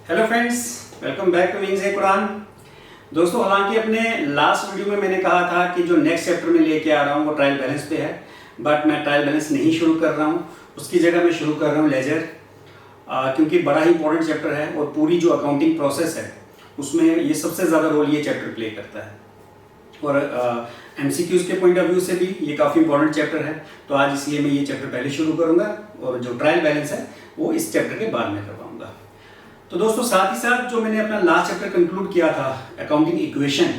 Hello friends, welcome back to Wings a Quran. दोस्तों, हालांकि अपने लास्ट वीडियो में मैंने कहा था कि जो नेक्स्ट चैप्टर में लेके आ रहा हूँ वो ट्रायल बैलेंस पे है, बट मैं ट्रायल बैलेंस नहीं शुरू कर रहा हूँ। उसकी जगह मैं शुरू कर रहा हूँ लेजर, क्योंकि बड़ा ही इंपॉर्टेंट चैप्टर है और पूरी जो अकाउंटिंग प्रोसेस है उसमें ये सबसे ज़्यादा रोल ये चैप्टर प्ले करता है। और MCQs के पॉइंट ऑफ व्यू से भी ये काफ़ी इंपॉर्टेंट चैप्टर है, तो आज इसलिए मैं ये चैप्टर पहले शुरू करूँगा और जो ट्रायल बैलेंस है वो इस चैप्टर के बाद में करवाऊँगा। तो दोस्तों, साथ ही साथ जो मैंने अपना लास्ट चैप्टर कंक्लूड किया था अकाउंटिंग इक्वेशन,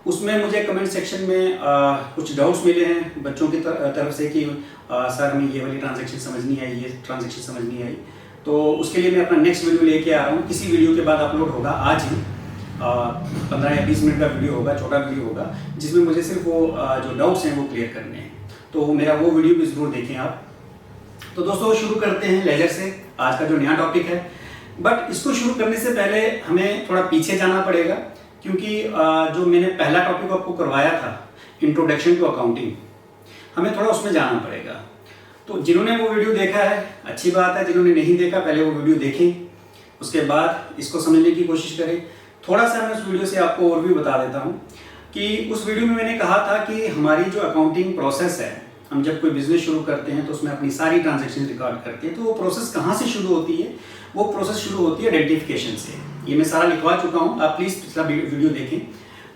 उसमें मुझे कमेंट सेक्शन में कुछ डाउट्स मिले हैं बच्चों की तरफ से कि सर हमें ये वाली ट्रांजैक्शन समझ नहीं आई, ये ट्रांजैक्शन समझ नहीं आई। तो उसके लिए मैं अपना नेक्स्ट वीडियो लेके आ रहा हूँ। किसी वीडियो के बाद अपलोड होगा, आज ही 15 या 20 मिनट का वीडियो होगा, छोटा वीडियो होगा, जिसमें मुझे सिर्फ वो जो डाउट्स हैं वो क्लियर करने हैं। तो मेरा वो वीडियो भी ज़रूर देखें आप। तो दोस्तों, शुरू करते हैं लेजर से, आज का जो नया टॉपिक है। बट इसको शुरू करने से पहले हमें थोड़ा पीछे जाना पड़ेगा, क्योंकि जो मैंने पहला टॉपिक आपको करवाया था, इंट्रोडक्शन टू अकाउंटिंग, हमें थोड़ा उसमें जाना पड़ेगा। तो जिन्होंने वो वीडियो देखा है अच्छी बात है, जिन्होंने नहीं देखा पहले वो वीडियो देखें, उसके बाद इसको समझने की कोशिश करें। थोड़ा सा मैं उस वीडियो से आपको और भी बता देता हूँ कि उस वीडियो में मैंने कहा था कि हमारी जो अकाउंटिंग प्रोसेस है, हम जब कोई बिजनेस शुरू करते हैं तो उसमें अपनी सारी ट्रांजैक्शन रिकॉर्ड करते हैं। तो वो प्रोसेस कहाँ से शुरू होती है? वो प्रोसेस शुरू होती है आइडेंटिफिकेशन से। ये मैं सारा लिखवा चुका हूँ, आप प्लीज़ पिछला वीडियो देखें।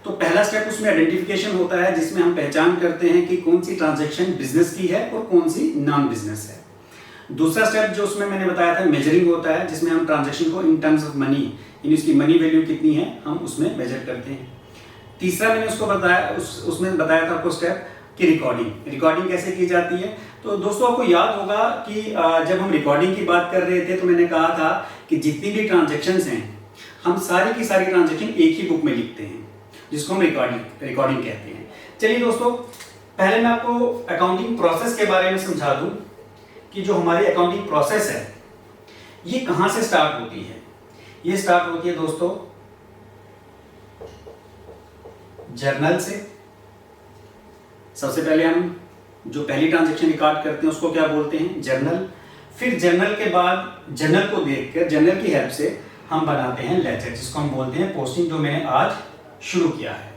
तो पहला स्टेप उसमें आइडेंटिफिकेशन होता है, जिसमें हम पहचान करते हैं कि कौन सी ट्रांजैक्शन बिजनेस की है और कौन सी नॉन बिजनेस है। दूसरा स्टेप जो उसमें मैंने बताया था मेजरिंग होता है, जिसमें हम ट्रांजैक्शन को इन टर्म्स ऑफ मनी, यानी उसकी मनी वैल्यू कितनी है, हम उसमें मेजर करते हैं। तीसरा मैंने उसको बताया, उसमें बताया था आपको स्टेप कि रिकॉर्डिंग कैसे की जाती है। तो दोस्तों, आपको याद होगा कि जब हम रिकॉर्डिंग की बात कर रहे थे तो मैंने कहा था कि जितनी भी ट्रांजैक्शंस हैं हम सारी की सारी ट्रांजैक्शन एक ही बुक में लिखते हैं, जिसको हम रिकॉर्डिंग कहते हैं। चलिए दोस्तों, पहले मैं आपको अकाउंटिंग प्रोसेस के बारे में समझा दूं कि जो हमारी अकाउंटिंग प्रोसेस है ये कहां से स्टार्ट होती है। ये स्टार्ट होती है दोस्तों जर्नल से। सबसे पहले हम जो पहली ट्रांजैक्शन रिकॉर्ड करते हैं उसको क्या बोलते हैं? जर्नल। फिर जर्नल के बाद जर्नल को देखकर, जर्नल की हेल्प से हम बनाते हैं लेजर, जिसको हम बोलते हैं पोस्टिंग, जो मैंने आज शुरू किया है।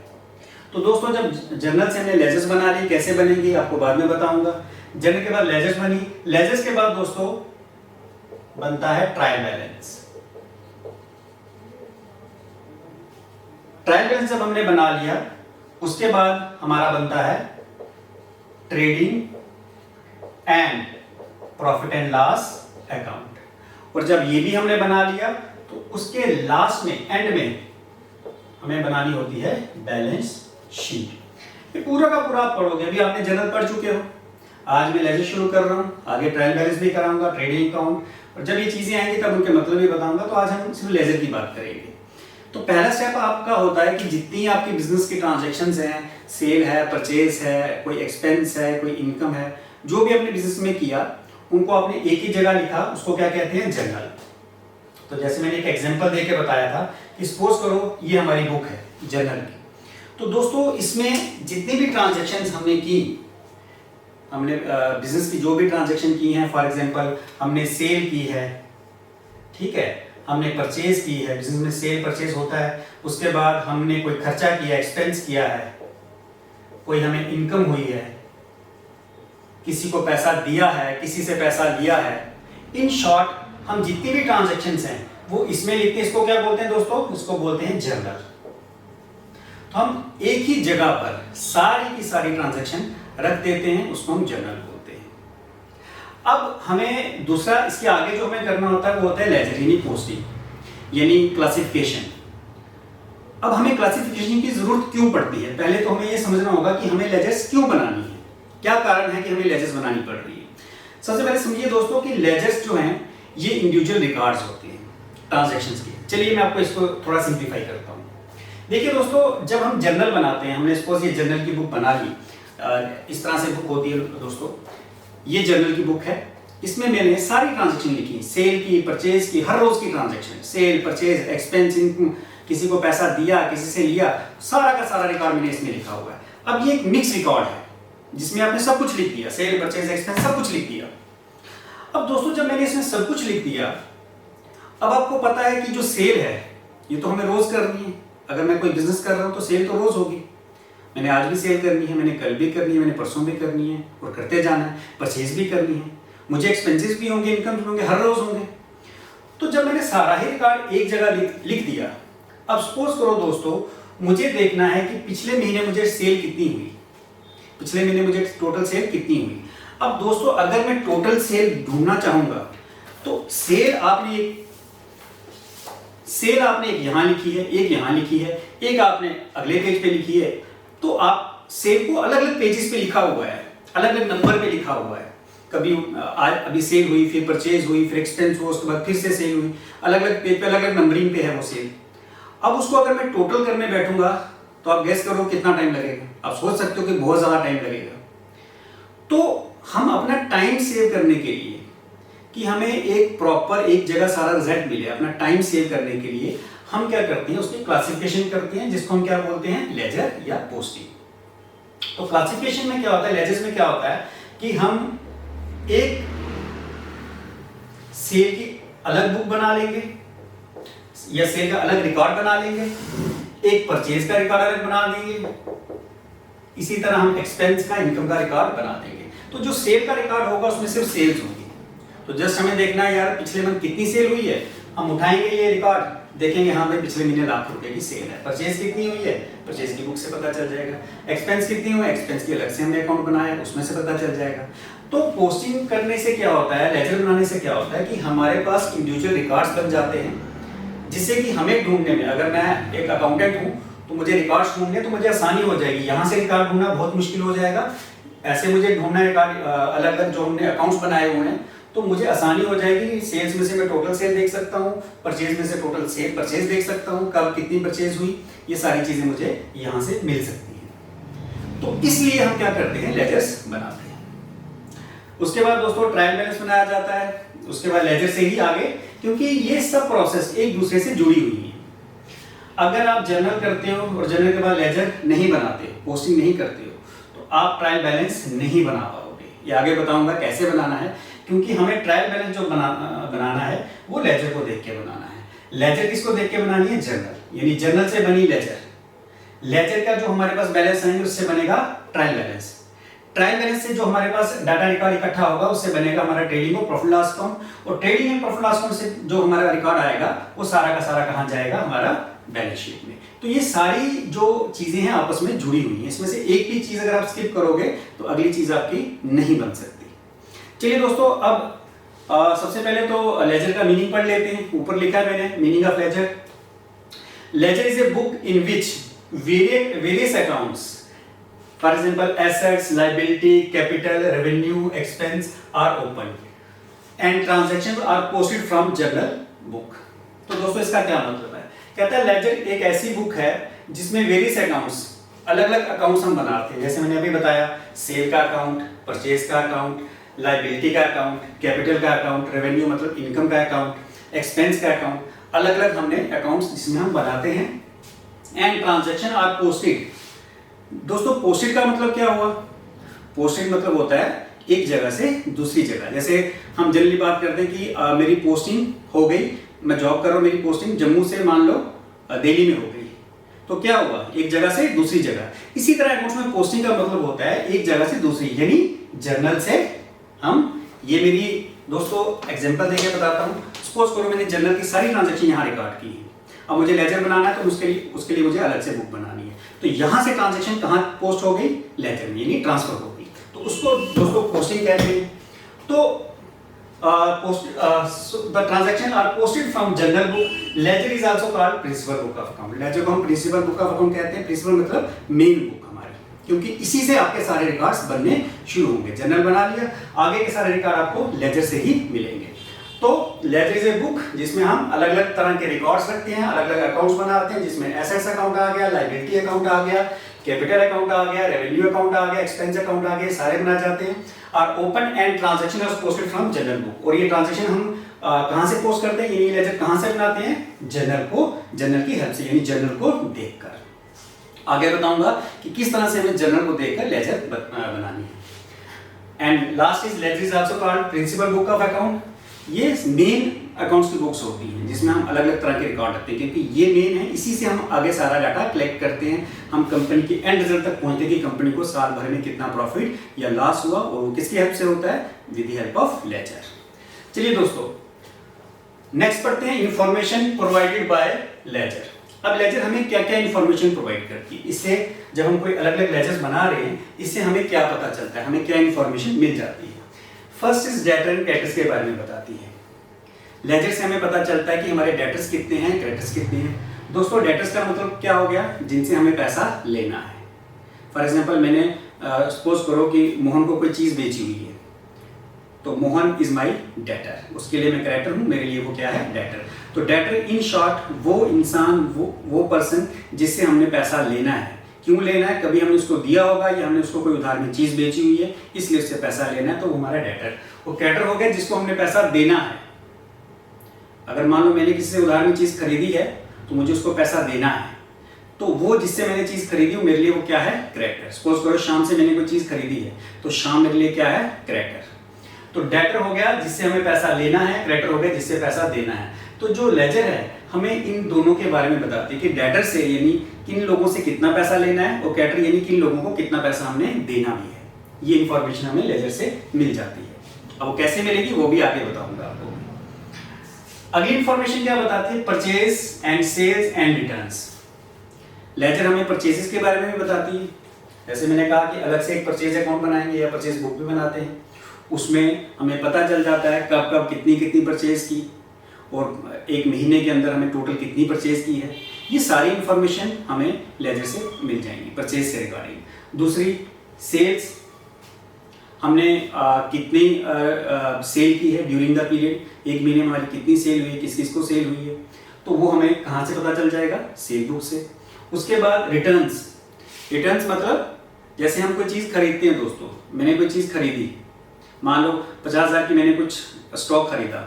तो दोस्तों, जब जर्नल से हमने लेजर्स बना ली, कैसे बनेंगी आपको बाद में बताऊंगा। जर्नल के बाद लेजर्स बनी, लेजर्स के बाद दोस्तों बनता है ट्रायल बैलेंस। ट्रायल बैलेंस जब हमने बना लिया, उसके बाद हमारा बनता है trading and profit and loss account. और जब ये भी हमने बना लिया तो उसके लास्ट में, एंड में हमें बनानी होती है बैलेंस शीट। ये पूरा का पूरा आप पढ़ोगे। अभी आपने जर्नल पढ़ चुके हो, आज मैं लेजर शुरू कर रहा हूँ, आगे ट्रायल बैलेंस भी कराऊंगा, ट्रेडिंग अकाउंट, और जब ये चीजें आएंगी तब उनके मतलब भी बताऊंगा। तो आज हम सिर्फ लेजर की बात करेंगे। तो पहला स्टेप आपका होता है कि जितनी आपकी बिजनेस की ट्रांजैक्शंस हैं, सेल है, परचेज है, कोई एक्सपेंस है, कोई इनकम है, जो भी अपने बिजनेस में किया, उनको आपने एक ही जगह लिखा, उसको क्या कहते हैं? जर्नल। तो जैसे मैंने एक एग्जांपल देके बताया था कि सपोज करो ये हमारी बुक है जर्नल की। तो दोस्तों, इसमें जितनी भी ट्रांजैक्शंस हमने की, हमने बिजनेस की जो भी ट्रांजैक्शन की हैं, फॉर एग्जांपल हमने सेल की है, ठीक है, हमने परचेज की है, बिजनेस में सेल परचेज होता है, उसके बाद हमने कोई खर्चा किया, एक्सपेंस किया है, कोई हमें इनकम हुई है, किसी को पैसा दिया है, किसी से पैसा लिया है। इन शॉर्ट हम जितनी भी ट्रांजैक्शंस हैं वो इसमें लिखते हैं। इसको क्या बोलते हैं दोस्तों? इसको बोलते हैं जर्नल। तो हम एक ही जगह पर सारी की सारी ट्रांजैक्शन रख देते हैं, उसको हम जर्नल बोलते हैं। अब हमें दूसरा, इसके आगे जो हमें करना होता है वो होता है लेजर, यानी पोस्टिंग, यानी क्लासिफिकेशन। अब हमें क्लासिफिकेशन की जरूरत क्यों पड़ती है? पहले तो हमें यह समझना होगा कि हमें लेजर्स क्यों बनानी है, क्या कारण है कि हमें लेजर्स बनानी पड़ रही है। सबसे पहले समझिए दोस्तों कि लेजर्स जो हैं ये इंडिविजुअल रिकॉर्ड्स होते हैं ट्रांजैक्शंस के। चलिए मैं आपको इसको थोड़ा सिंप्लीफाई करता हूँ। देखिए दोस्तों, जब हम जर्नल बनाते हैं, हमने सपोज ये जर्नल की बुक बना ली, इस तरह से बुक होती है दोस्तों, ये जर्नल की बुक है, इसमें मैंने सारी ट्रांजैक्शन लिखी, सेल की, परचेज की, हर रोज की ट्रांजैक्शन, सेल, परचेज, एक्सपेंस, किसी को पैसा दिया, किसी से लिया, सारा का सारा रिकॉर्ड मैंने इसमें लिखा हुआ है। अब ये एक मिक्स रिकॉर्ड है जिसमें आपने सब कुछ लिख दिया, सेल, परचेज, एक्सपेंस सब कुछ लिख दिया। अब दोस्तों, जब मैंने इसमें सब कुछ लिख दिया, अब आपको पता है कि जो सेल है ये तो हमें रोज करनी है। अगर मैं कोई बिजनेस कर रहा हूँ तो सेल तो रोज होगी। मैंने आज भी सेल करनी है, मैंने कल भी करनी है, मैंने परसों भी करनी है और करते जाना है। परचेज भी करनी है, मुझे एक्सपेंसेस भी होंगे, इनकम भी होंगे, हर रोज होंगे। तो जब मैंने सारा ही रिकॉर्ड एक जगह लिख दिया, अब सपोज करो दोस्तों मुझे देखना है कि पिछले महीने मुझे सेल कितनी हुई, पिछले महीने मुझे टोटल सेल कितनी हुई। अब दोस्तों अगर मैं टोटल सेल ढूंढना चाहूंगा तो सेल आपने एक यहां लिखी है, एक यहां लिखी है, एक आपने अगले पेज पे लिखी है। तो आप सेल को अलग अलग पेजेस पे लिखा हुआ है, अलग अलग नंबर पे लिखा हुआ है। कभी आज अभी सेल हुई, फिर परचेज हुई, फिर एक्सपेंस हुआ, उसके बाद फिर से सेल हुई, अलग अलग पेज पे अलग अलग नंबरिंग पे है वो सेल। अब उसको अगर मैं टोटल करने बैठूंगा तो आप गेस करो कितना टाइम लगेगा। आप सोच सकते हो कि बहुत ज्यादा टाइम लगेगा। तो हम अपना टाइम सेव करने के लिए कि हमें एक प्रॉपर एक जगह सारा रिजल्ट मिले, अपना टाइम सेव करने के लिए हम क्या करते हैं, उसकी क्लासिफिकेशन करते हैं, जिसको हम क्या बोलते हैं, लेजर या पोस्टिंग। तो क्लासिफिकेशन में क्या होता है, लेजर्स में क्या होता है कि हम एक सेल की अलग बुक बना लेंगे या सेल का अलग रिकॉर्ड बना लेंगे, एक परचेज का रिकॉर्ड अलग बना देंगे, इसी तरह हम एक्सपेंस का, इनकम का रिकॉर्ड बना देंगे। तो जो सेल का रिकॉर्ड होगा उसमें सिर्फ सेल्स होगी। तो जस्ट हमें देखना है यार पिछले मंथ कितनी सेल हुई है, हम उठाएंगे ये रिकॉर्ड, देखेंगे हाँ भाई पिछले महीने लाख रुपए की सेल है। परचेज कितनी हुई है, परचेज की बुक से पता चल जाएगा। एक्सपेंस कितनी हुई, एक्सपेंस की अलग से हमने अकाउंट बनाया, उसमें से पता चल जाएगा। तो पोस्टिंग करने से क्या होता है, लेजर बनाने से क्या होता है कि हमारे पास इंडिविजुअल रिकॉर्ड्स बन जाते हैं, जिससे कि हमें ढूंढने में, अगर मैं एक अकाउंटेंट हूँ तो मुझे रिकॉर्ड्स ढूंढने तो मुझे आसानी हो जाएगी। यहाँ से रिकॉर्ड ढूंढना बहुत मुश्किल हो जाएगा, ऐसे मुझे ढूंढना रिकॉर्ड अलग अलग जो हमने अकाउंट्स बनाए हुए हैं तो मुझे आसानी हो जाएगी। सेल्स में से मैं टोटल सेल देख सकता हूँ, परचेज में से टोटल सेल परचेज देख सकता हूँ, कब कितनी परचेज हुई, ये सारी चीजें मुझे यहाँ से मिल सकती हैं। तो इसलिए हम क्या करते हैं, लेजर्स बनाते हैं। उसके बाद दोस्तों ट्रायल बैलेंस बनाया जाता है, उसके बाद लेजर से ही आगे, क्योंकि ये सब प्रोसेस एक दूसरे से जुड़ी हुई है। अगर आप जर्नल करते हो और जर्नल के बाद लेजर नहीं बनाते, पोस्टिंग नहीं करते हो, तो आप ट्रायल बैलेंस नहीं बना पाओगे। ये आगे बताऊंगा कैसे बनाना है, क्योंकि हमें ट्रायल बैलेंस जो बनाना है वो लेजर को देख के बनाना है। लेजर किसको देख के बनानी है, जर्नल, यानी जर्नल से बनी लेजर। लेजर का जो हमारे पास बैलेंस आएंगे उससे बनेगा ट्रायल बैलेंस। ट्रायल बैलेंस से जो हमारे पास डाटा रिकॉर्ड इकट्ठा होगा उससे बनेगा हमारा ट्रेडिंग और प्रॉफिट लॉस अकाउंट। और trading and profit loss account से जो हमारा रिकॉर्ड आएगा वो सारा का सारा कहां जाएगा, हमारा बैलेंस शीट में। तो ये सारी जो चीजें हैं आपस में जुड़ी हुई हैं, इसमें से एक भी चीज अगर आप स्किप करोगे तो अगली चीज आपकी नहीं बन सकती। चलिए दोस्तों, अब सबसे पहले तो लेजर का मीनिंग पढ़ लेते हैं। ऊपर लिखा है मैंने meaning of ledger. Ledger is a book in which various accounts, for example assets, liability, capital, revenue, expense are opened and transactions are posted from journal book। तो दोस्तों इसका क्या मतलब है, कहता है लेजर एक ऐसी बुक है जिसमें वेरियस अकाउंट्स, अलग अलग अकाउंट्स हम बनाते हैं। जैसे मैंने अभी बताया, सेल का अकाउंट, परचेज का अकाउंट, लाइबिलिटी का अकाउंट, कैपिटल का अकाउंट, रेवेन्यू मतलब इनकम का अकाउंट, एक्सपेंस का अकाउंट, अलग अलग हमने अकाउंट्स जिसमें हम बनाते हैं। And transaction are posted. दोस्तों पोस्टेड का मतलब क्या हुआ, पोस्टेड मतलब होता है एक जगह से दूसरी जगह। जैसे हम जनरली बात करते हैं कि मेरी पोस्टिंग हो गई, मैं जॉब कर रहा हूँ, मेरी पोस्टिंग जम्मू से मान लो दिल्ली में हो गई, तो क्या हुआ, एक जगह से दूसरी जगह। इसी तरह अकाउंट्स में पोस्टिंग का मतलब होता है एक जगह से दूसरी, यानी जर्नल से हम, ये मेरी दोस्तों एग्जांपल देके बताता हूँ। सपोज करो मैंने जर्नल की सारी ट्रांजैक्शन यहाँ रिकॉर्ड की है, अब मुझे लेजर बनाना है तो उसके लिए मुझे अलग से बुक बनानी है। तो यहाँ से ट्रांजैक्शन कहाँ पोस्ट हो गई, लेजर में, यानी ट्रांसफर हो गई, तो उसको दोस्तों पोस्टिंग कहते हैं। तो the transaction are posted from journal book. Ledger is also called principal book of account. Ledger को हम प्रिंसिपल बुक ऑफ अकाउंट कहते हैं। प्रिंसिपल मतलब मेन बुक हमारी, क्योंकि इसी से आपके सारे रिकॉर्ड्स बनने शुरू होंगे। जर्नल बना लिया, आगे के सारे रिकॉर्ड आपको लेजर से ही मिलेंगे। तो लेजर इज ए बुक जिसमें हम अलग अलग तरह के रिकॉर्ड्स रखते हैं, अलग अलग अकाउंट्स बनाते हैं, जिसमें एसेट्स अकाउंट आ गया, लाइबिलिटी अकाउंट आ गया, कैपिटल अकाउंट आ गया, रेवेन्यू अकाउंट आ गया, एक्सपेंस अकाउंट आ गया, सारे बनाए जाते हैं। और open and transaction are posted from journal book. और ये ट्रांजैक्शन हम कहां से पोस्ट करते हैं, यानी लेजर कहां से बनाते हैं, जर्नल को, जर्नल की हेल्प से, यानी जर्नल को देखकर। आगे बताऊंगा कि किस तरह से हमें जर्नल को देखकर लेजर बनानी है। And last is ledger is also called principal book of account. ये मेन अकाउंट्स की बुक्स होती हैं जिसमें हम अलग अलग तरह के रिकॉर्ड रखते हैं, क्योंकि ये मेन है, इसी से हम आगे सारा डाटा कलेक्ट करते हैं। हम कंपनी के एंड रिजल्ट तक पहुंचते हैं कि कंपनी को साल भर में कितना प्रॉफिट या लॉस हुआ, और वो किसकी हेल्प से होता है? With the help of ledger. चलिए दोस्तों नेक्स्ट पढ़ते हैं इंफॉर्मेशन प्रोवाइडेड बाय लेजर। अब लेजर हमें क्या क्या इंफॉर्मेशन प्रोवाइड करती है, इससे जब हम कोई अलग अलग लेजर्स बना रहे हैं इससे हमें क्या पता चलता है, हमें क्या इंफॉर्मेशन मिल जाती है। First is debtor and creditors के बारे में बताती है। लेजर से हमें पता चलता है कि हमारे डेटर्स कितने हैं, क्रेडिटर्स कितने हैं। दोस्तों डेटर्स का मतलब क्या हो गया? जिनसे हमें पैसा लेना है। फॉर एग्जाम्पल मैंने सपोज करो कि मोहन को कोई चीज़ बेची हुई है, तो मोहन इज माई डेटर, उसके लिए मैं क्रेडिटर हूँ, मेरे लिए वो क्या है? डेटर। तो डेटर इन शॉर्ट वो इंसान, वो पर्सन जिससे हमने पैसा लेना है। क्यों लेना है? कभी हमने उसको दिया होगा या हमने उसको कोई उधार में चीज़ बेची हुई है, इसलिए उससे पैसा लेना है, तो वो हमारा डेटर। वो क्रेडिटर हो गया जिसको हमने पैसा देना है। अगर मान लो मैंने किसी से उधार में चीज़ खरीदी है तो मुझे उसको पैसा देना है, तो वो जिससे मैंने चीज़ खरीदी मेरे लिए वो क्या है? क्रेडिटर। सपोज करो शाम से मैंने कोई चीज़ खरीदी है, तो शाम मेरे लिए क्या है? क्रेडिटर। तो डेटर हो गया जिससे हमें पैसा लेना है, क्रेडिटर हो गया जिससे पैसा देना है। तो जो लेजर है हमें इन दोनों के बारे में बताती है कि डेटर से यानी किन लोगों से कितना पैसा लेना है, और क्रेडिटर यानी किन लोगों को कितना पैसा हमने देना भी है। ये इंफॉर्मेशन हमें लेजर से मिल जाती है। अब वो कैसे मिलेगी वो भी आगे बताऊंगा आपको। अगली इंफॉर्मेशन क्या बताती है? Purchase and sales and returns. Ledger हमें परचेजेस के बारे में भी बताती है। जैसे मैंने कहा कि अलग से एक परचेज अकाउंट बनाएंगे या परचेज बुक भी बनाते हैं, उसमें हमें पता चल जाता है कब कब कितनी कितनी परचेज की, और एक महीने के अंदर हमें टोटल कितनी परचेज की है। ये सारी इंफॉर्मेशन हमें लेजर से मिल जाएंगी परचेज से रिगार्डिंग। दूसरी सेल्स, हमने कितनी सेल की है ड्यूरिंग द पीरियड, एक महीने में हमारी कितनी सेल हुई है, किस किस को सेल हुई है, तो वो हमें कहाँ से पता चल जाएगा? सेल बुक से। उसके बाद रिटर्न्स। रिटर्न्स मतलब जैसे हम कोई चीज़ खरीदते हैं दोस्तों, मैंने कोई चीज़ खरीदी, मान लो 50,000 की मैंने कुछ स्टॉक खरीदा।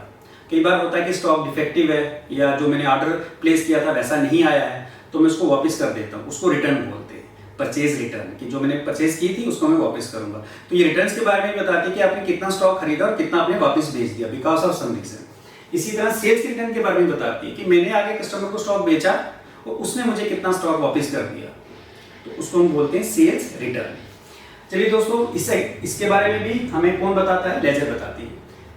कई बार होता है कि स्टॉक डिफेक्टिव है या जो मैंने ऑर्डर प्लेस किया था वैसा नहीं आया है, तो मैं उसको वापस कर देता हूँ, उसको रिटर्न बोलते हैं। परचेज रिटर्न, कि जो मैंने परचेज की थी उसको मैं वापस करूंगा। तो ये रिटर्न्स के बारे में बताते हैं कि आपने कितना स्टॉक खरीदा और कितना आपने वापस भेज दिया बिकॉज ऑफ सम रीजन। इसी तरह सेल्स रिटर्न के बारे में बताती है कि मैंने आगे कस्टमर को स्टॉक बेचा और उसने मुझे कितना स्टॉक वापस कर दिया, तो उसको हम बोलते हैं सेल्स रिटर्न। चलिए दोस्तों इसके बारे में भी हमें कौन बताता है? लेजर बताती है।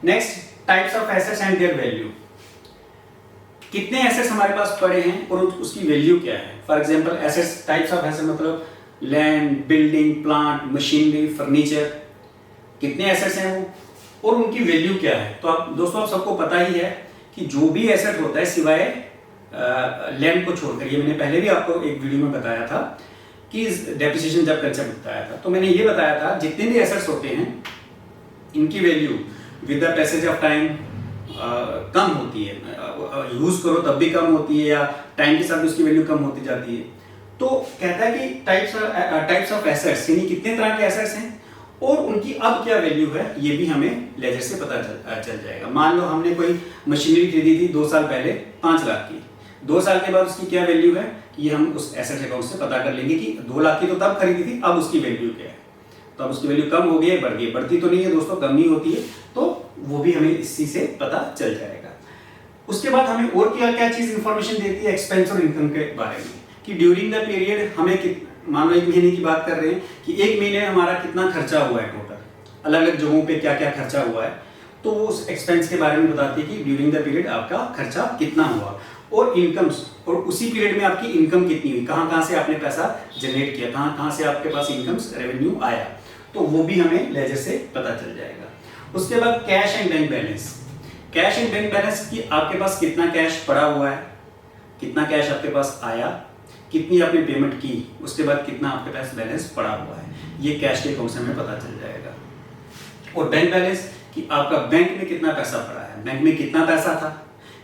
Next, types of assets and their value. कितने एसेट्स हमारे पास पड़े हैं और उसकी वैल्यू क्या है। For example assets, types of asset मतलब land, building, plant, machinery, furniture, कितने एसेट्स हैं वो और उनकी वैल्यू क्या है। तो आप दोस्तों आप सबको पता ही है कि जो भी एसेट होता है सिवाय लैंड को छोड़कर, ये मैंने पहले भी आपको एक वीडियो में बताया था कि डेप्रिसिएशन जब कंसेप्ट बताया था, तो मैंने ये बताया था जितने भी एसेट्स होते हैं इनकी value with the passage of time कम होती है, यूज करो तब भी कम होती है या टाइम के साथ उसकी वैल्यू कम होती जाती है। तो कहता है कि टाइप्स ऑफ एसेट्स यानी कितने तरह के एसेट्स हैं और उनकी अब क्या वैल्यू है ये भी हमें लेजर से पता चल जाएगा। मान लो हमने कोई मशीनरी खरीदी थी 2 साल पहले 5 लाख की, 2 साल के बाद उसकी क्या वैल्यू है ये हम उस एसेट अकाउंट से पता कर लेंगे कि 2 लाख की तो तब खरीदी थी, अब उसकी वैल्यू क्या है। तो अब उसकी वैल्यू कम हो गई है, बढ़ गई, बढ़ती तो नहीं है दोस्तों, कम ही होती है, तो वो भी हमें इसी से पता चल जाएगा। उसके बाद हमें और क्या क्या चीज इंफॉर्मेशन देती है एक्सपेंस और इनकम के बारे में, कि ड्यूरिंग द पीरियड हमें मान लो 1 महीने की बात कर रहे हैं कि 1 महीने में हमारा कितना खर्चा हुआ है टोटल, अलग अलग जगहों पे क्या क्या खर्चा हुआ है, तो वो उस एक्सपेंस के बारे में बताती है कि ड्यूरिंग द पीरियड आपका खर्चा कितना हुआ और इनकम्स, और उसी पीरियड में आपकी इनकम कितनी हुई, कहाँ से आपने पैसा जनरेट किया, कहाँ से आपके पास इनकम्स रेवेन्यू आया, तो वो भी हमें लेजर से पता चल जाएगा। उसके बाद cash and bank balance. Cash and bank balance की आपके पास कितना कैश पड़ा हुआ है, कितना कैश आपके पास आया, कितनी आपने पेमेंट की, उसके बाद कितना आपके पास बैलेंस पड़ा हुआ है, ये कैश के अकाउंट से हमें पता चल जाएगा। और बैंक बैलेंस कि आपका बैंक में कितना पैसा पड़ा है, बैंक में कितना पैसा था,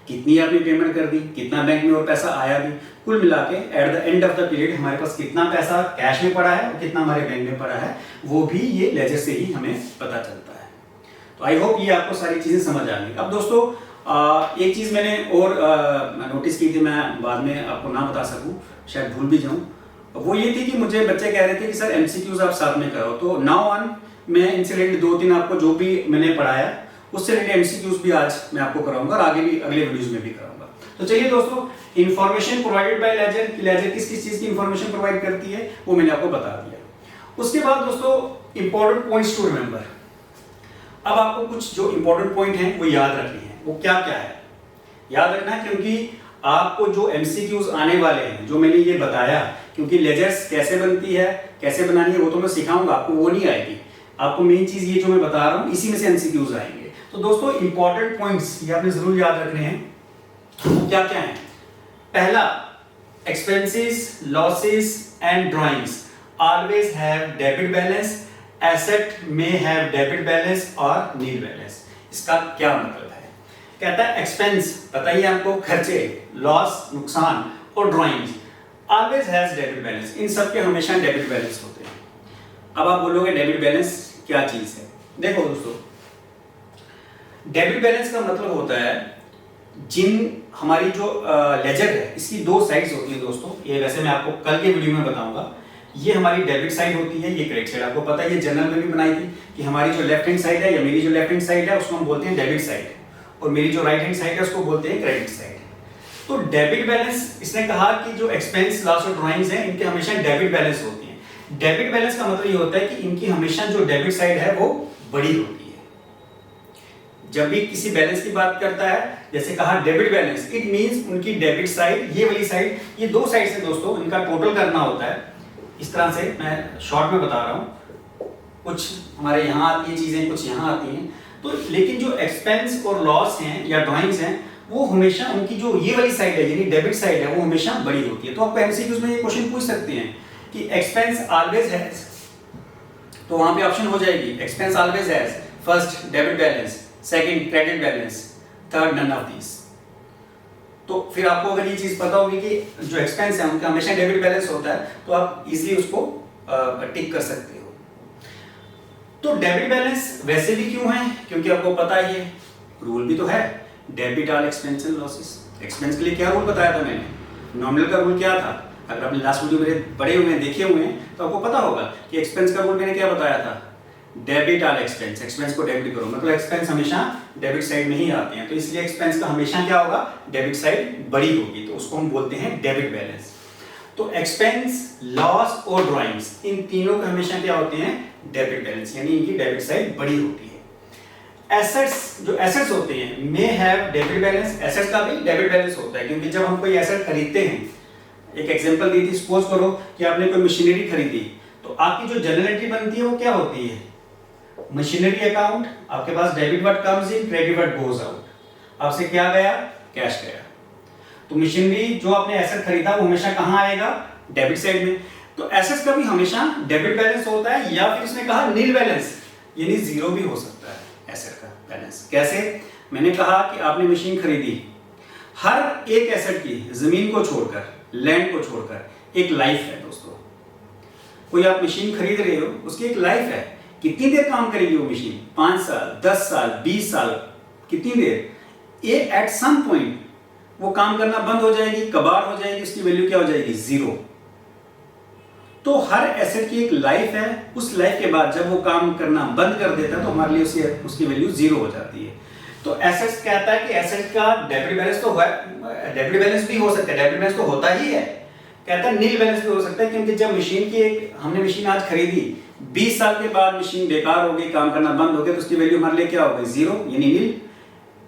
कितनी आपने पेमेंट कर दी, कितना बैंक में और पैसा आया भी, कुल मिला के at the end of the period हमारे पास कितना पैसा कैश में पड़ा है और कितना हमारे बैंक में पड़ा है, वो भी ये लेजर से ही हमें पता चलता है। तो आई होप ये आपको सारी चीजें समझ आ गई। अब दोस्तों एक चीज मैंने और नोटिस की थी, मैं बाद में आपको ना बता सकूं, शायद भूल भी जाऊं, वो ये थी कि मुझे बच्चे कह रहे थे कि सर MCQs आप साथ में करो, तो नाउ ऑन मैं इनसे रिलेटेड 2-3 आपको जो भी मैंने पढ़ाया उससे रिलेटेड एमसीक्यूज भी आज मैं आपको कराऊंगा और आगे भी अगले वीडियोस में भी कराऊंगा। तो चलिए दोस्तों, information provided by ledger, ledger किस किस चीज की इंफॉर्मेशन प्रोवाइड करती है वो मैंने आपको बता दिया। उसके बाद दोस्तों इंपॉर्टेंट पॉइंट्स टू रिमेंबर। अब आपको कुछ जो इंपॉर्टेंट पॉइंट हैं वो याद रखने हैं। वो क्या क्या है याद रखना है, क्योंकि आपको जो एमसीक्यूज आने वाले हैं जो मैंने ये बताया, क्योंकि लेजर्स कैसे बनती है, कैसे बनानी है वो तो मैं सिखाऊंगा, आपको वो नहीं आएगी। आपको मेन चीज ये जो मैं बता रहा हूँ इसी में से एमसीक्यूज आएंगे। तो दोस्तों इंपॉर्टेंट पॉइंट्स ये आपने जरूर याद रखने हैं। वो क्या क्या है? पहला, expenses, losses and drawings always have debit balance, asset में हैव डेबिट बैलेंस और नील बैलेंस। इसका क्या मतलब है? कहता है एक्सपेंस बताइए आपको, खर्चे, लॉस नुकसान, और drawings always has debit balance, इन सब के हमेशा डेबिट बैलेंस होते हैं। अब आप बोलोगे डेबिट बैलेंस क्या चीज है? देखो दोस्तों, डेबिट बैलेंस का मतलब होता है जिन हमारी जो लेजर है इसकी दो साइड्स होती है दोस्तों। ये वैसे मैं आपको कल के वीडियो में बताऊंगा। ये हमारी डेबिट साइड होती है, ये क्रेडिट साइड। आपको पता है ये जनरल में भी बनाई थी कि हमारी जो लेफ्ट हैंड साइड है या मेरी जो लेफ्ट हैंड साइड है उसको हम बोलते हैं डेबिट साइड, और मेरी जो राइट हैंड साइड है उसको बोलते हैं क्रेडिट साइड। तो डेबिट बैलेंस, इसने कहा कि जो एक्सपेंस, लॉस और ड्रॉइंग्स हैं इनके हमेशा डेबिट बैलेंस होती है। डेबिट बैलेंस का मतलब ये होता है कि इनकी हमेशा जो डेबिट साइड है वो बड़ी होती है। जब भी किसी बैलेंस की बात करता है, जैसे कहा डेबिट बैलेंस, इट मींस उनकी डेबिट साइड, ये वाली साइड, ये दो साइड से दोस्तों इनका टोटल करना होता है। इस तरह से मैं शॉर्ट में बता रहा हूँ, कुछ हमारे यहाँ आती है चीजें, कुछ यहाँ आती हैं। तो लेकिन जो एक्सपेंस और लॉस हैं या ड्रॉइंग्स हैं वो हमेशा उनकी जो ये वाली साइड है यानी डेबिट साइड है वो हमेशा बड़ी होती है। तो आपको एमसीक्यूज में ये क्वेश्चन पूछ सकते हैं कि एक्सपेंस ऑलवेज हैज, तो वहां पे ऑप्शन हो जाएगी expense always has, first debit balance, second credit balance, third none of this. तो फिर आपको अगर ये चीज पता होगी कि जो एक्सपेंस है उनका हमेशा डेबिट बैलेंस होता है तो आप इजीली उसको टिक कर सकते हो। तो डेबिट बैलेंस वैसे भी क्यों है? क्योंकि आपको पता ही है, रूल भी तो है, debit all expense and losses. Expense के लिए क्या रूल बताया था मैंने? नॉमिनल का रूल क्या था? अगर आपने लास्ट वीडियो मेरे पढ़े हुए हैं, देखे हुए हैं, तो आपको पता होगा कि एक्सपेंस का रूल मैंने क्या बताया था? डेबिट ऑल एक्सपेंस, एक्सपेंस को डेबिट करो, मतलब एक्सपेंस हमेशा डेबिट साइड में ही आते हैं। तो इसलिए एक्सपेंस का हमेशा क्या होगा? डेबिट साइड बड़ी होगी, तो उसको हम बोलते हैं डेबिट बैलेंस। तो एक्सपेंस, लॉस और ड्रॉइंग्स, इन तीनों का हमेशा क्या होते हैं? डेबिट बैलेंस, यानी इनकी डेबिट साइड बड़ी होती है। एसेट्स, जो एसेट्स होते हैं, may have debit balance, assets का भी डेबिट बैलेंस होता है, क्योंकि जब हम कोई एसेट खरीदते हैं, एक एग्जांपल दी थी, सपोज करो कि आपने कोई मशीनरी खरीदी, तो आपकी जो जनरल एंट्री बनती है वो क्या होती है? मशीनरी अकाउंट, आपके पास debit what comes in, credit what goes out. आपसे क्या गया? कैश गया। तो मशीनरी जो आपने एसेट खरीदा वो हमेशा कहां आएगा? डेबिट साइड में। तो एसेट्स का भी हमेशा डेबिट बैलेंस होता है, या फिर इसने कहा नील बैलेंस, यानी जीरो भी हो सकता है एसेट का बैलेंस। कैसे? मैंने कहा कि आपने मशीन खरीदी, हर एक एसेट की, जमीन को छोड़कर, लैंड को छोड़कर, एक लाइफ है दोस्तों। कोई आप मशीन खरीद रहे हो, उसकी एक लाइफ है। कितनी देर काम करेगी वो मशीन? 5 साल, 10 साल, 20 साल, कितनी देर? ये एट सम पॉइंट वो काम करना बंद हो जाएगी, कबाड़ हो जाएगी, उसकी वैल्यू क्या हो जाएगी? जीरो। तो हर एसेट की एक लाइफ है, उस लाइफ के बाद जब वो काम करना बंद कर देता है तो हमारे लिए उसकी वैल्यू जीरो हो जाती है। तो एसेट्स कहता है कि एसेट का डेबिट बैलेंस तो है, डेबिट बैलेंस भी हो सकता है, डेबिट बैलेंस तो होता ही है। कहता है नील बैलेंस भी हो सकता है, क्योंकि जब मशीन की एक, हमने मशीन आज खरीदी, 20 साल के बाद मशीन बेकार हो गई, काम करना बंद हो गया, तो उसकी वैल्यू हमारे लिए क्या हो गई? जीरो, यानी नील।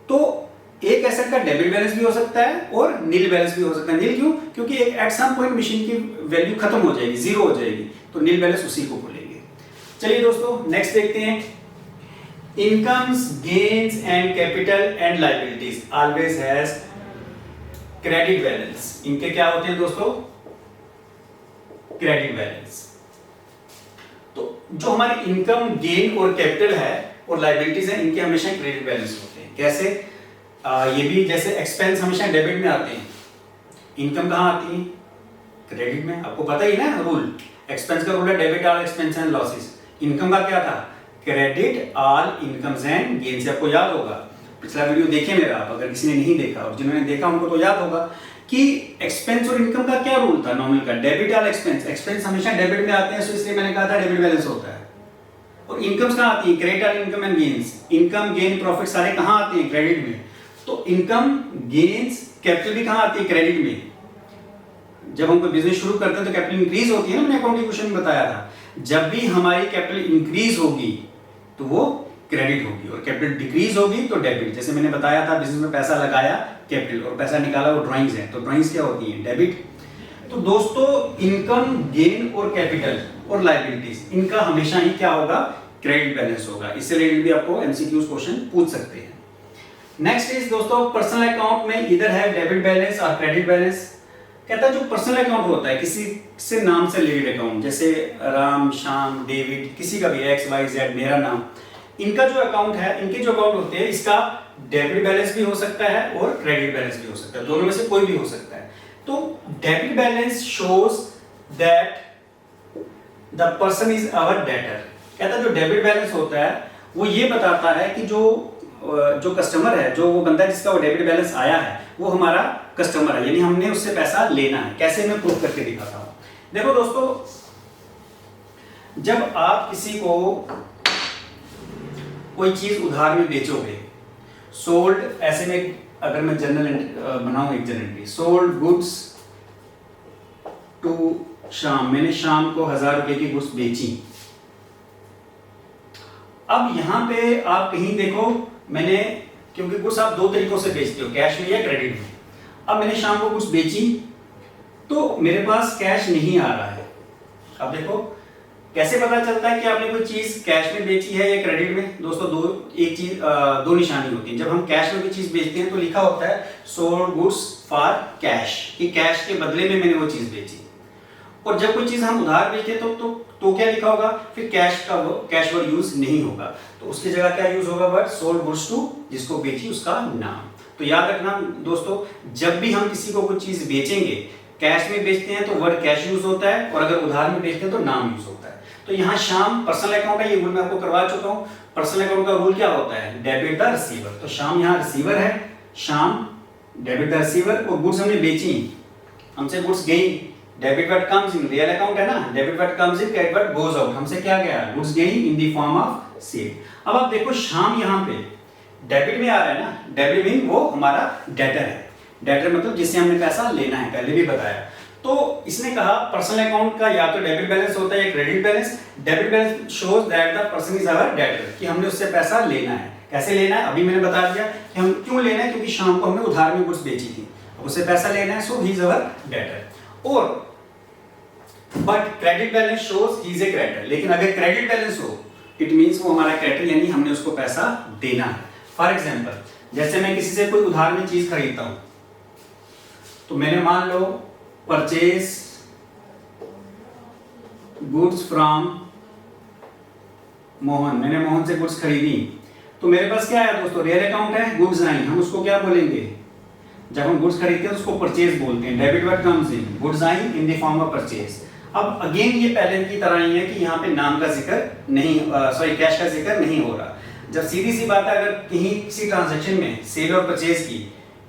तो एक एसेट का डेबिट बैलेंस भी हो सकता है और नील बैलेंस भी हो सकता है। नील क्यों? क्योंकि एक एट सम पॉइंट मशीन की वैल्यू खत्म हो जाएगी, जीरो हो जाएगी, तो नील बैलेंस उसी को बोलेंगे। चलिए दोस्तों नेक्स्ट देखते हैं। Incomes, gains and capital and liabilities always has credit balance. इनके क्या होते हैं दोस्तों? Credit balance. तो जो हमारी इनकम, गेन और कैपिटल है और लायबिलिटीज है, इनके हमेशा क्रेडिट बैलेंस होते हैं। कैसे? ये भी जैसे एक्सपेंस हमेशा डेबिट में आते हैं, इनकम कहाँ आती है? क्रेडिट में। आपको पता ही ना रूल, एक्सपेंस का रूल है debit all expense and losses. Income का क्या था? Credit all incomes and gains. आपको याद होगा, पिछला वीडियो देखे मेरा आप, अगर किसी ने नहीं देखा, और जिन्होंने देखा उनको तो याद होगा कि एक्सपेंस और इनकम का क्या रूल था नॉमिनल का? Debit all expense. एक्सपेंस हमेशा डेबिट में आते हैं, सो इसलिए मैंने कहा था डेबिट बैलेंस होता है, और इनकम्स कहाँ आती है? क्रेडिट और income and gains. Income gain profit सारे कहाँ आते हैं? क्रेडिट में। तो इनकम गेन्स कैपिटल भी कहाँ आती है? क्रेडिट में। जब हम कोई बिजनेस शुरू करते हैं तो कैपिटल इंक्रीज होती है ना, मैंने अकाउंटिंग क्वेश्चन में बताया था। जब भी हमारी कैपिटल इंक्रीज होगी तो वो क्रेडिट होगी, और कैपिटल डिक्रीज होगी तो डेबिट। जैसे मैंने बताया था, बिजनेस में पैसा लगाया कैपिटल और पैसा निकाला वो ड्राइंग्स है, तो ड्राइंग्स क्या होती है? डेबिट। तो दोस्तों इनकम गेन और कैपिटल और लायबिलिटीज, इनका हमेशा ही क्या होगा? क्रेडिट बैलेंस होगा। इससे रिलेटेड भी आपको एमसीक्यूज क्वेश्चन पूछ सकते हैं। नेक्स्ट इज दोस्तों, पर्सनल अकाउंट में इधर है डेबिट बैलेंस और क्रेडिट बैलेंस। कहता है जो पर्सनल अकाउंट होता है, किसी से नाम से रिलेटेड अकाउंट, जैसे राम, श्याम, डेविड, किसी का भी एक्स वाई जेड, मेरा नाम, इनका जो अकाउंट है, इनके जो अकाउंट होते हैं, इसका डेबिट बैलेंस भी हो सकता है और क्रेडिट बैलेंस भी हो सकता है, दोनों में से कोई भी हो सकता है। तो debit balance shows that the person is our debtor. कहता है जो डेबिट बैलेंस होता है वो ये बताता है कि जो कस्टमर है, जो वो बंदा जिसका वो डेबिट बैलेंस आया है, वो हमारा कस्टमर है, यानी हमने उससे पैसा लेना है। कैसे? मैं प्रूफ करके दिखाता हूं। देखो दोस्तों, जब आप किसी को कोई चीज उधार में बेचोगे, सोल्ड, ऐसे में अगर मैं जनरल बनाऊं एक जनरल, सोल्ड गुड्स टू शाम, मैंने शाम को 1000 रुपए की गुड्स बेची। अब यहां पे आप कहीं देखो, मैंने, क्योंकि गुड्स आप दो तरीकों से बेचते हो, कैश में या क्रेडिट में। अब मैंने शाम को गुड्स बेची तो मेरे पास कैश नहीं आ रहा है। अब देखो कैसे पता चलता है कि आपने कोई चीज कैश में बेची है या क्रेडिट में? दोस्तों दो निशानी होती है। जब हम कैश में कोई चीज बेचते हैं तो लिखा होता है सोल्ड गुड्स फॉर कैश, कि कैश के बदले में मैंने वो चीज बेची। और जब कोई चीज हम उधार बेचते हैं तो क्या लिखा होगा? फिर कैश वर्ड यूज नहीं होगा, तो उसकी जगह क्या यूज होगा? वर्ड सोल्ड गुड्स टू, जिसको बेची उसका नाम। तो याद रखना दोस्तों, जब भी हम किसी को कोई चीज बेचेंगे, कैश में बेचते हैं तो वर्ड कैश यूज होता है, और अगर उधार में बेचते हैं तो नाम यूज होता है। तो यहाँ शाम पर्सनल अकाउंट है, ये रूल मैं आपको करवा चुका हूँ। पर्सनल अकाउंट का रूल क्या होता है? Debit the receiver. तो शाम यहाँ रिसीवर है, शाम डेबिट द रिसीवर, और गुड्स हमने बेची, हमसे गुड्स गई, debit what comes in, real account है ना, debit what comes in, credit what goes out, हमसे क्या गया? Goods gain in the form of sale. अब आप देखो शाम यहाँ पे डेबिट में आ रहा है ना, डेबिट मीन वो हमारा डेटर है। डेटर मतलब जिससे हमने पैसा लेना है, पहले भी बताया। तो इसने कहा पर्सनल अकाउंट का या तो डेबिट बैलेंस होता है या credit balance. Debit balance shows that the person is our debtor, कि हमने उससे पैसा लेना है। कैसे लेना है? अभी मैंने बता दिया कि हम क्यों लेना है, क्योंकि शाम को हमने उधार में गुड्स बेची थी, अब उससे पैसा लेना है, सो ही इज आवर डेटर। और but credit balance shows he is a creditor. लेकिन अगर क्रेडिट बैलेंस हो, इट मींस वो हमारा क्रेडिटर, यानी हमने उसको पैसा देना है। फॉर एग्जाम्पल, जैसे मैं किसी से कोई उधार में चीज खरीदता हूं, तो मैंने मान लो परचेज गुड्स फ्रॉम मोहन, मैंने मोहन से गुड्स खरीदी, तो मेरे पास क्या है दोस्तों? रियल अकाउंट है, गुड्स आई, हम उसको क्या बोलेंगे? जब हम गुड्स खरीदते हैं तो उसको परचेज बोलते हैं। Debit what comes in, goods I in the form of purchase. अब अगेन ये पहले की तरह ही है कि यहाँ पे नाम का जिक्र नहीं, सॉरी कैश का जिक्र नहीं हो रहा। जब सीधी सी बात है, अगर कहीं किसी ट्रांजैक्शन में सेल और परचेज की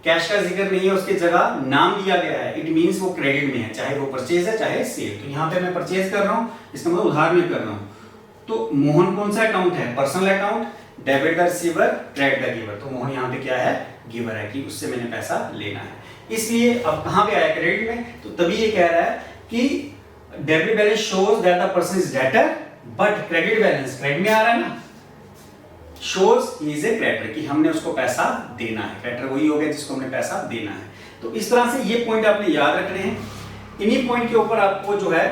कैश का जिक्र नहीं है, उसकी जगह नाम दिया गया है, इट मींस वो क्रेडिट में है, चाहे वो परचेज है चाहे सेल। तो यहाँ पे मैं परचेज कर रहा हूँ, इसका मतलब उधार में कर रहा हूँ। तो मोहन कौन सा अकाउंट है? Personal account, debit the receiver, credit the giver. तो मोहन यहाँ पे क्या है? गिवर है, कि उससे मैंने पैसा लेना है। इसलिए अब कहाँ पे आया? क्रेडिट में। तो तभी ये कह रहा है कि debit balance shows that the person is debtor, but credit balance, credit में आ रहा है ना, shows he is a creditor, कि हमने उसको पैसा देना है। क्रेडिटर वही हो गया जिसको हमने पैसा देना है। तो इस तरह से ये पॉइंट आपने याद रखने हैं। इन्हीं पॉइंट के ऊपर आपको जो है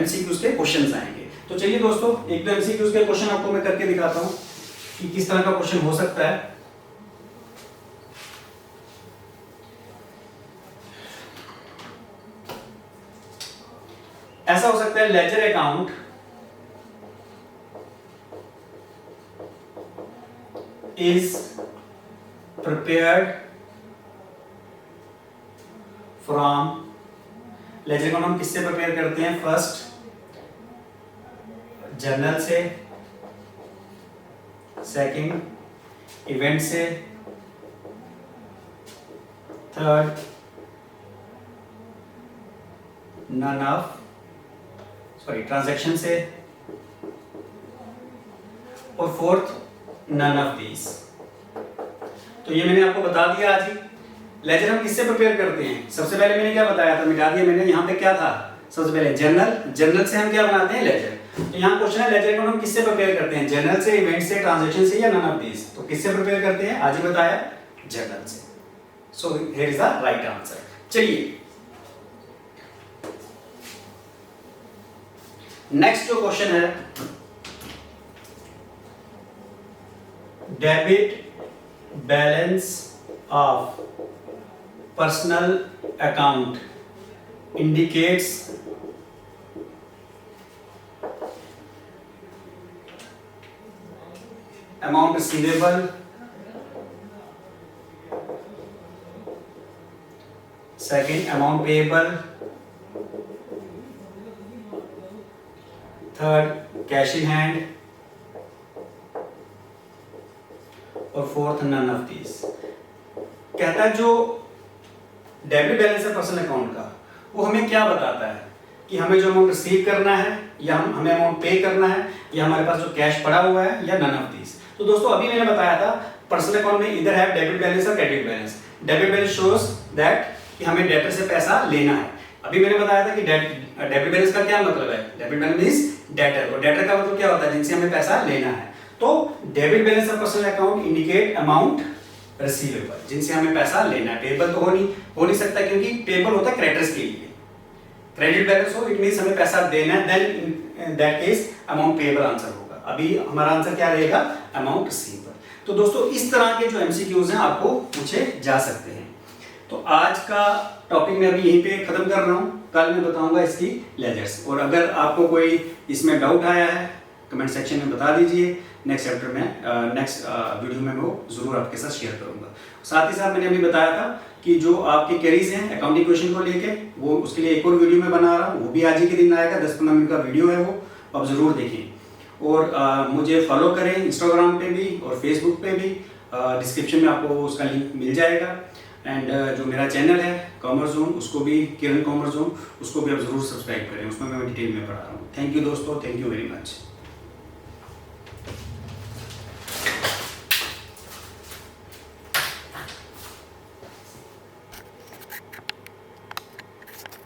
एमसीक्यूज के क्वेश्चंस आएंगे। तो चलिए दोस्तों, एक दो एमसीक्यूज के क्वेश्चन आपको मैं करके दिखाता हूं कि किस तरह का क्वेश्चन हो सकता है। ऐसा हो सकता है, ledger account is prepared from, ledger account हम किससे प्रिपेयर करते हैं? फर्स्ट जर्नल से, सेकंड इवेंट से, थर्ड ट्रांजैक्शन से, और फोर्थ नन ऑफ दीज। तो ये मैंने आपको बता दिया आज ही। लेजर हम किससे प्रिपेयर करते हैं? सबसे पहले मैंने क्या बताया था, मिटा दिया मैंने। यहाँ पे क्या था? सबसे पहले जर्नल से हम क्या बनाते हैं? लेजर। तो यहाँ क्वेश्चन है लेजर अकाउंट हम किससे प्रिपेयर करते हैं? जर्नल से, इवेंट से, ट्रांजैक्शन से या नन ऑफ दीज? तो किससे प्रिपेयर करते हैं? आज ही बताया, जर्नल से। So here is the right answer. चलिए नेक्स्ट जो क्वेश्चन है, debit balance of personal account indicates amount receivable, second amount payable, third cash in hand और फोर्थ नन ऑफ दीज। कहता है जो डेबिट बैलेंस है पर्सनल अकाउंट का, वो हमें क्या बताता है कि हमें जो अमाउंट रिसीव करना है या हमें अमाउंट पे करना है या हमारे पास जो कैश पड़ा हुआ है या नन ऑफ दीज। तो दोस्तों अभी मैंने बताया था पर्सनल अकाउंट में इधर है डेबिट बैलेंस और credit balance. Debit balance shows that कि हमें डेटर से पैसा लेना है। अभी मैंने बताया था कि डेबिट बैलेंस का क्या मतलब है? डेबिट बैलेंस मींस डेटर, और डेटर का मतलब क्या होता है? जिनसे हमें पैसा लेना है। तो debit balance of personal account indicate amount receivable, जिनसे हमें पैसा लेना है। पेबल तो हो नहीं सकता, क्योंकि पेबल होता है क्रेडिटर्स के लिए। क्रेडिट बैलेंस हो इट मींस हमें पैसा देना है, then in that case amount payable answer होगा। अभी हमारा आंसर क्या रहेगा? Amount receivable. तो दोस्तों इस तरह के जो एमसीक्यूज हैं आपको पूछे जा सकते हैं। तो आज का टॉपिक मैं अभी यहीं पे खत्म कर रहा हूँ। कल मैं बताऊंगा इसकी लेजर्स, और अगर आपको कोई इसमें डाउट आया है कमेंट सेक्शन में बता दीजिए। नेक्स्ट चैप्टर में नेक्स्ट वीडियो में वो जरूर आपके साथ शेयर करूंगा। साथ ही साथ मैंने अभी बताया था कि जो आपकी क्वेरीज हैं अकाउंटिंग क्वेश्चन को लेके, वो उसके लिए एक और वीडियो में बना रहा हूँ। वो भी आज ही के दिन आएगा, 10-15 मिनट का वीडियो है, वो आप जरूर देखें। और मुझे फॉलो करें इंस्टाग्राम पे भी और फेसबुक पे भी। डिस्क्रिप्शन में आपको उसका लिंक मिल जाएगा। एंड जो मेरा चैनल है कॉमर्स जोन, उसको भी किरण कॉमर्स जोन, उसको भी आप जरूर सब्सक्राइब करें। उसमें मैं डिटेल में पढ़ा रहा हूँ। थैंक यू दोस्तों, थैंक यू वेरी मच।